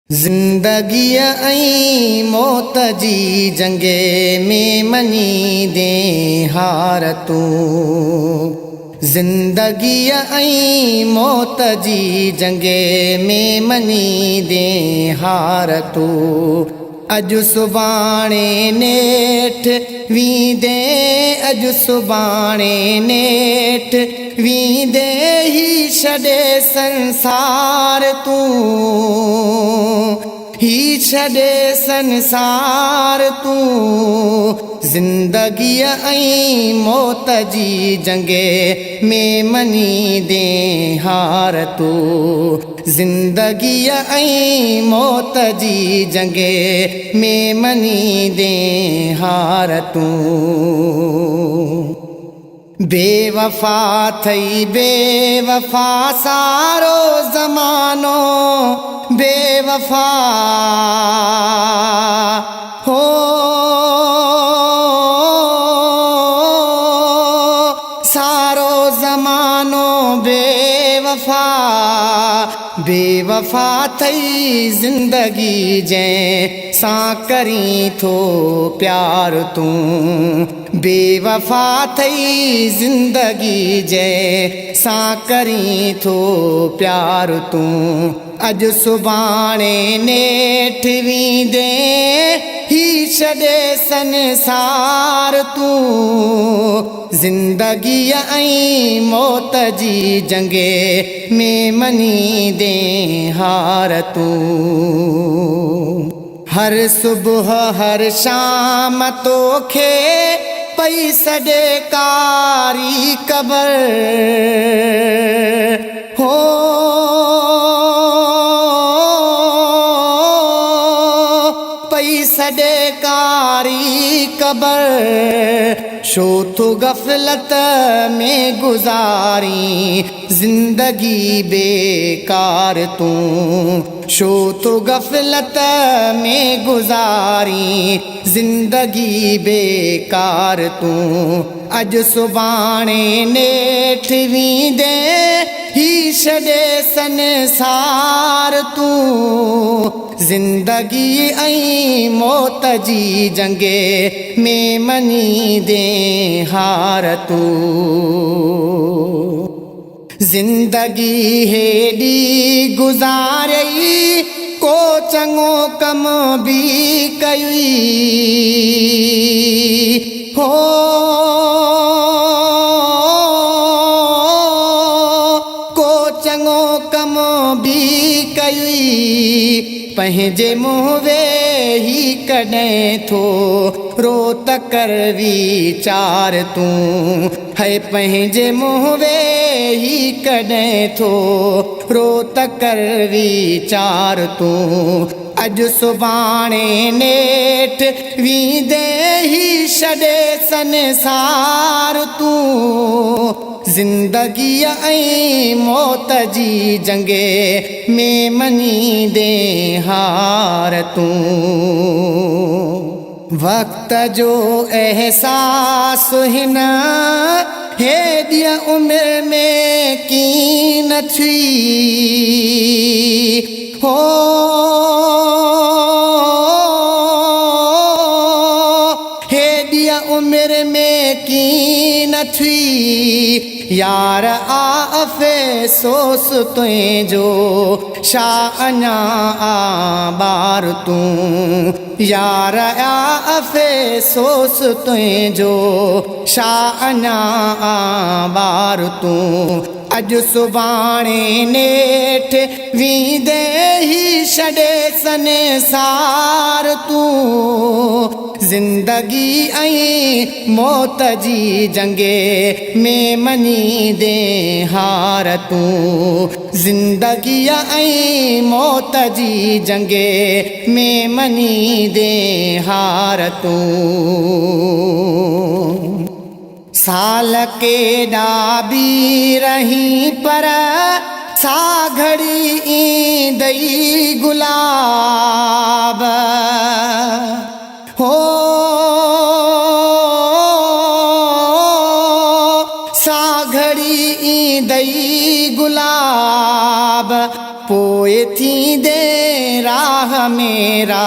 ज़िंदगी ऐं मौत जी जंगे में मनी दे हार तूं। ज़िंदगी ऐं मौत जी जंगे में मनी दे हार तूं। अॼु सुभाणे नेठ वींदे, अॼु सुभाणे नेठ वींदे ही छॾे संसार तूं, ही छॾे संसार तूं। ज़िंदगी ऐं मौत जी जंगे में मनी दे हार तूं। ज़िंदगी ऐं मौत जी जंगे में मनी दे हार तूं। बेवफा थई बेवफा सारो ज़मानो बेवफा हो, सारो ज़मानो बेवफा। बेवफा थई ज़िंदगी जंहिं सां करी थो प्यार तूं। बेवफा थई ज़िंदगी जंहिं सां करी थो प्यार तूं। अॼु सुभाणे नेठ वींदे ही छॾे संसार तूं। ज़िंदगी ऐं मौत जी जंगे में मनी दे हार तूं। हर सुबुह हर शाम तोखे पई सॾे कारी क़बर हो, पई सॾे कारी क़बर। छो तो गफ़लत में गुज़ारी ज़िंदगी बेकार तूं। छो तो गफ़लत में गुज़ारी ज़िंदगी बेकार तूं। अॼु सुभाणे नेठ वींदे ही छॾे संसार तूं। ज़िंदगी ऐं मौत जी जंगे में मनी दे हार तूं। ज़िंदगी हेॾी गुज़ारई को चङो कम बि कई हो, को चङो कम बि कई। पंहिंजे मुंहुं वेही कॾहिं थो रो त कर वीचार तूं। है पंहिंजे मुंहुं वेही कॾहिं थो रो त कर वीचार तूं। अॼु सुभाणे नेठ वींदे ही छॾे संसार तूं। ज़िंदगी ऐं मौत जी जंगे में मनी दे हार तूं। वक्त जो एहसास हिन हेॾी उमिरि में की न थी हो, हेॾी उमिरि में की न थी। यार आ अफ़सोस तुंहिंजो छा अञा आबार तूं। यार आ अफ़सोस तुंहिंजो छा अञा आबार तूं। अॼु सुभाणे नेठ वींदे ही छॾे संसार तूं। ज़िंदगी ऐं मौत जी जंगे में मनी दे हार तूं। ज़िंदगी ऐं मौत जी जंगे में मनी दे हार तूं। साल केॾा बि रही पर साघड़ी ईंदई गुलाब हो, साघड़ी ईंदई गुलाब। पोइ थींदे राह राह मेरा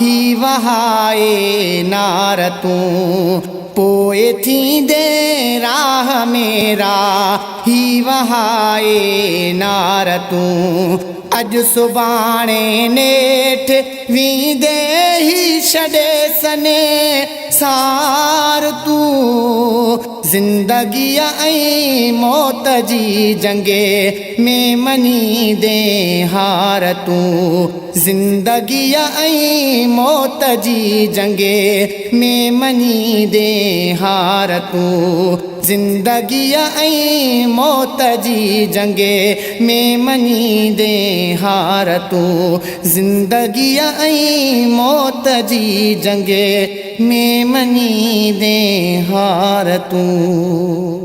ही वहाए नार तूं पोए थींदे राह मेरा ही वहाए नार तूं अॼु सुभाणे नेठ वींदे ही छॾे सने सार तूं ज़िंदगीअ ऐं मौत जी जंगे में मनी दे हार तूं ज़िंदगीअ ऐं मौत जी जंगे में मनी दे हार तूं ज़िंदगीअ ऐं मौत जी जंगे में मनी दे हार तूं ज़िंदगीअ ऐं मौत जी जंगे में मनी दे हार तूं